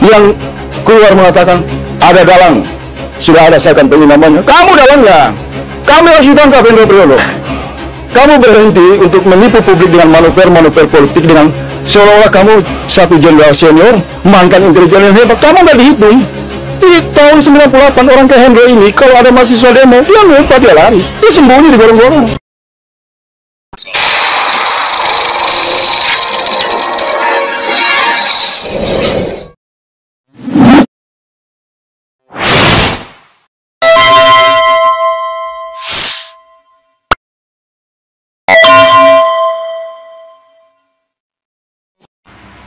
yang keluar mengatakan ada dalang, sudah ada, saya kantongin namanya. Kamu dalangnya, kamu harus ditangkap, Hendro Priyono. Kamu berhenti untuk menipu publik dengan manuver-manuver politik, dengan seolah-olah kamu satu jenderal senior, mantan intelijen yang hebat. Kamu nggak dihitung. Di tahun 98 orang kayak Hendro ini, kalau ada mahasiswa demo, dia ngumpet, dia lari, dia sembunyi di gorong-gorong.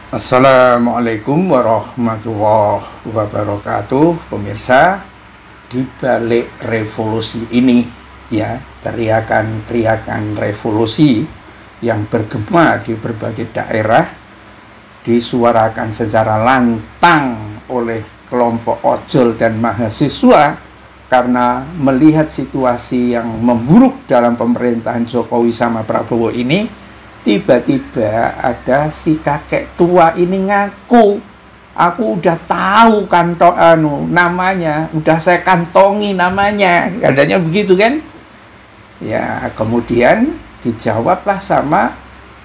Assalamualaikum warahmatullahi wabarakatuh. Pemirsa, di balik revolusi ini, ya, teriakan-teriakan revolusi yang bergema di berbagai daerah disuarakan secara lantang oleh kelompok ojol dan mahasiswa karena melihat situasi yang memburuk dalam pemerintahan Jokowi sama Prabowo ini. Tiba-tiba ada si kakek tua ini ngaku, aku udah tahu namanya, udah saya kantongi namanya, katanya begitu kan? Ya, kemudian dijawablah sama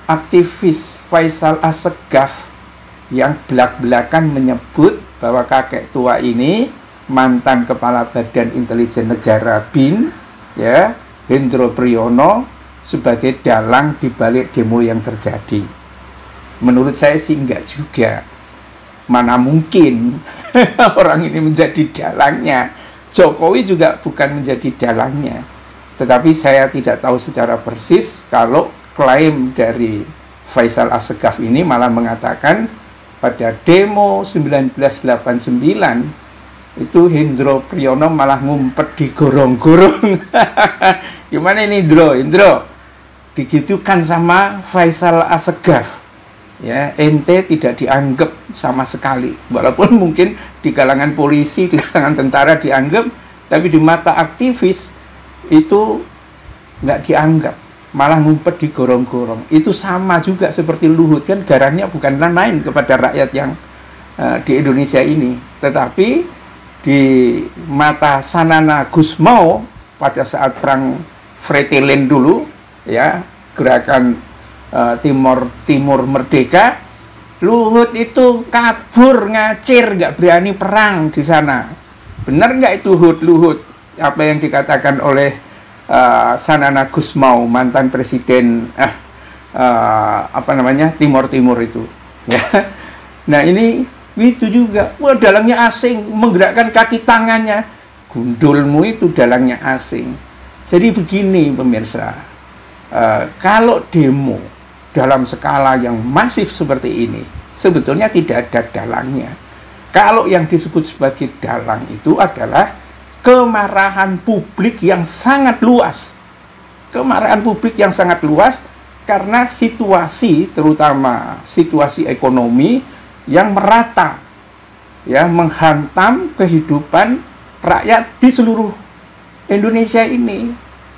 aktivis Faisal Assegaf yang belak-belakan menyebut bahwa kakek tua ini mantan Kepala Badan Intelijen Negara BIN, ya, Hendro Priyono, sebagai dalang di balik demo yang terjadi. Menurut saya sih enggak juga. Mana mungkin orang ini menjadi dalangnya. Jokowi juga bukan menjadi dalangnya. Tetapi saya tidak tahu secara persis kalau klaim dari Faisal Assegaf ini malah mengatakan pada demo 1989 itu Hendro Priyono malah ngumpet di gorong-gorong. Gimana ini Hendro? Digitukan sama Faisal Assegaf, ya, ente tidak dianggap sama sekali, walaupun mungkin di kalangan polisi, di kalangan tentara dianggap, tapi di mata aktivis itu nggak dianggap, malah ngumpet di gorong-gorong. Itu sama juga seperti Luhut, kan garangnya bukan main kepada rakyat yang di Indonesia ini, tetapi di mata Sanana Gusmao pada saat perang Fretilin dulu, ya, gerakan Timur Merdeka, Luhut itu kabur, ngacir, nggak berani perang di sana. Benar nggak itu Luhut apa yang dikatakan oleh Sanana Gusmao, mantan presiden Timur itu, ya. Nah ini itu juga, wah, dalangnya asing, menggerakkan kaki tangannya. Gundulmu itu dalangnya asing. Jadi begini pemirsa, kalau demo dalam skala yang masif seperti ini, sebetulnya tidak ada dalangnya. Kalau yang disebut sebagai dalang itu adalah kemarahan publik yang sangat luas. Kemarahan publik yang sangat luas karena situasi, terutama situasi ekonomi yang merata, ya, menghantam kehidupan rakyat di seluruh Indonesia ini,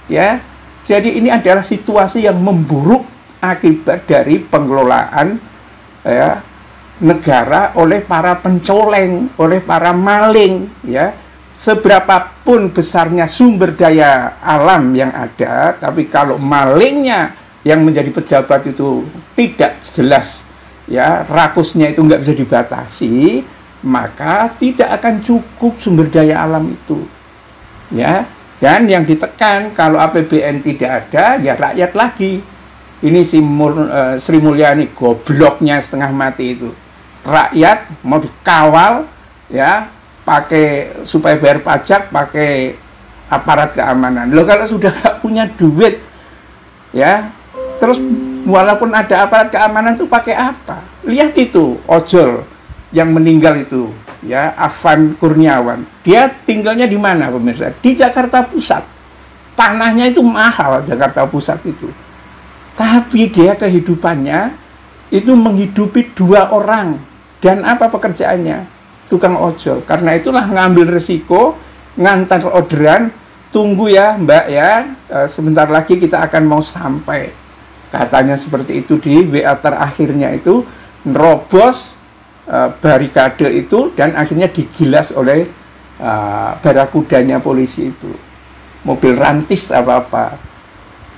ya. Jadi ini adalah situasi yang memburuk akibat dari pengelolaan, ya, negara oleh para pencoleng, oleh para maling, ya. Seberapapun besarnya sumber daya alam yang ada, tapi kalau malingnya yang menjadi pejabat itu tidak jelas, ya, rakusnya itu nggak bisa dibatasi, maka tidak akan cukup sumber daya alam itu, ya. Dan yang ditekan kalau APBN tidak ada, ya rakyat lagi. Ini si Sri Mulyani, gobloknya setengah mati itu. Rakyat mau dikawal, ya, pakai supaya bayar pajak, pakai aparat keamanan. Loh, kalau sudah nggak punya duit, ya, terus walaupun ada aparat keamanan itu pakai apa? Lihat itu ojol yang meninggal itu, ya, Afan Kurniawan. Dia tinggalnya di mana pemirsa? Di Jakarta Pusat. Tanahnya itu mahal, Jakarta Pusat itu. Tapi dia kehidupannya itu menghidupi 2 orang. Dan apa pekerjaannya? Tukang ojol. Karena itulah ngambil resiko, ngantar orderan, tunggu ya Mbak ya, sebentar lagi kita akan mau sampai. Katanya seperti itu di WA terakhirnya itu, nerobos barikade itu dan akhirnya digilas oleh barakudanya polisi itu, mobil rantis apa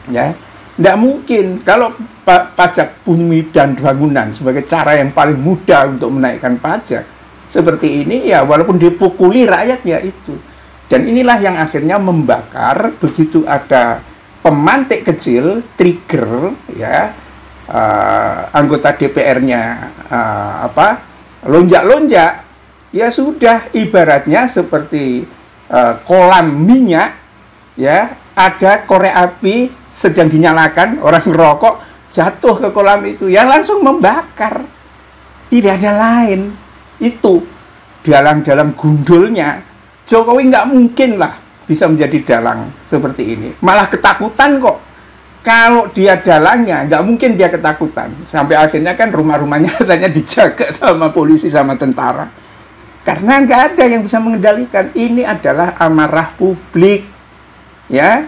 ya. Tidak mungkin kalau pajak bumi dan bangunan sebagai cara yang paling mudah untuk menaikkan pajak seperti ini, ya walaupun dipukuli rakyat ya itu. Dan inilah yang akhirnya membakar begitu ada pemantik kecil, trigger ya, anggota DPR-nya lonjak-lonjak, ya sudah ibaratnya seperti kolam minyak ya, ada korek api sedang dinyalakan, orang ngerokok jatuh ke kolam itu ya langsung membakar, tidak ada lain. Itu dalang-dalang gundulnya Jokowi nggak mungkin lah bisa menjadi dalang seperti ini, malah ketakutan kok. Kalau dia dalangnya, nggak mungkin dia ketakutan. Sampai akhirnya kan rumah-rumahnya katanya dijaga sama polisi, sama tentara. Karena nggak ada yang bisa mengendalikan. Ini adalah amarah publik, ya,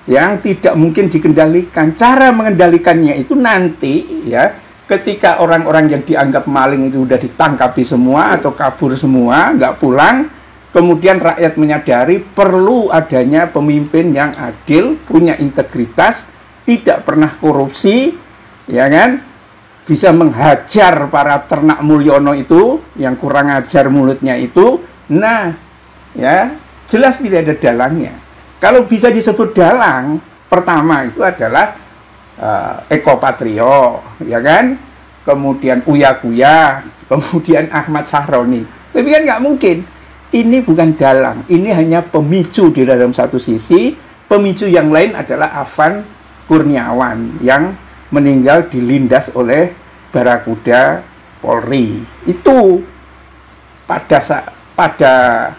yang tidak mungkin dikendalikan. Cara mengendalikannya itu nanti, ya, ketika orang-orang yang dianggap maling itu sudah ditangkapi semua atau kabur semua, nggak pulang, kemudian rakyat menyadari perlu adanya pemimpin yang adil, punya integritas, tidak pernah korupsi, ya kan, bisa menghajar para ternak Mulyono itu, yang kurang ajar mulutnya itu. Nah, ya, jelas tidak ada dalangnya. Kalau bisa disebut dalang, pertama itu adalah Eko Patrio, ya kan, kemudian Uya Kuya, kemudian Ahmad Sahroni. Tapi kan nggak mungkin. Ini bukan dalang, ini hanya pemicu di dalam satu sisi. Pemicu yang lain adalah Afan Kurniawan yang meninggal dilindas oleh barakuda Polri. Itu pada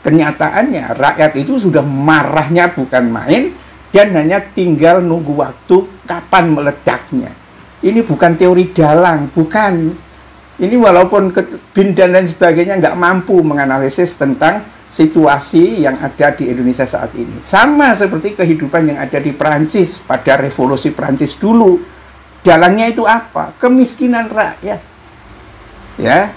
kenyataannya rakyat itu sudah marahnya bukan main dan hanya tinggal nunggu waktu kapan meledaknya. Ini bukan teori dalang, bukan. Ini walaupun BIN dan lain sebagainya nggak mampu menganalisis tentang situasi yang ada di Indonesia saat ini. Sama seperti kehidupan yang ada di Perancis pada revolusi Perancis dulu. Dalangnya itu apa? Kemiskinan rakyat. Ya.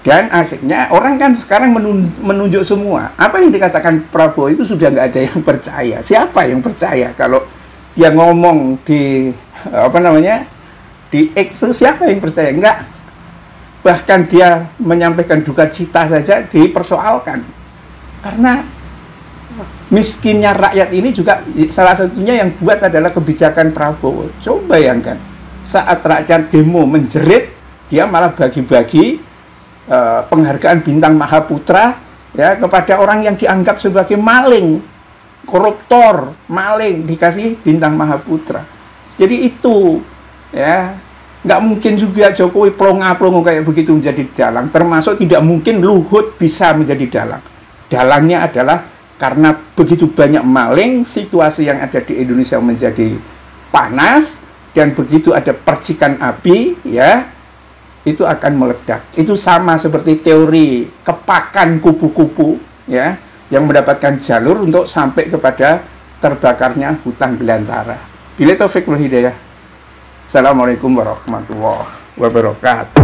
Dan akhirnya orang kan sekarang menunjuk semua. Apa yang dikatakan Prabowo itu sudah nggak ada yang percaya. Siapa yang percaya kalau dia ngomong di di X, siapa yang percaya? Enggak. Bahkan dia menyampaikan duka cita saja dipersoalkan. Karena miskinnya rakyat ini juga salah satunya yang buat adalah kebijakan Prabowo. Coba bayangkan, saat rakyat demo menjerit, dia malah bagi-bagi penghargaan bintang Mahaputra ya kepada orang yang dianggap sebagai maling, koruptor, maling, dikasih bintang Mahaputra. Jadi itu ya, nggak mungkin juga Jokowi plonga-plongo kayak begitu menjadi dalang. Termasuk tidak mungkin Luhut bisa menjadi dalang. Dalangnya adalah karena begitu banyak maling, situasi yang ada di Indonesia menjadi panas, dan begitu ada percikan api, ya, itu akan meledak. Itu sama seperti teori kepakan kupu-kupu, ya, yang mendapatkan jalur untuk sampai kepada terbakarnya hutan belantara. Billahi taufiq wal hidayah. Assalamualaikum warahmatullahi wabarakatuh.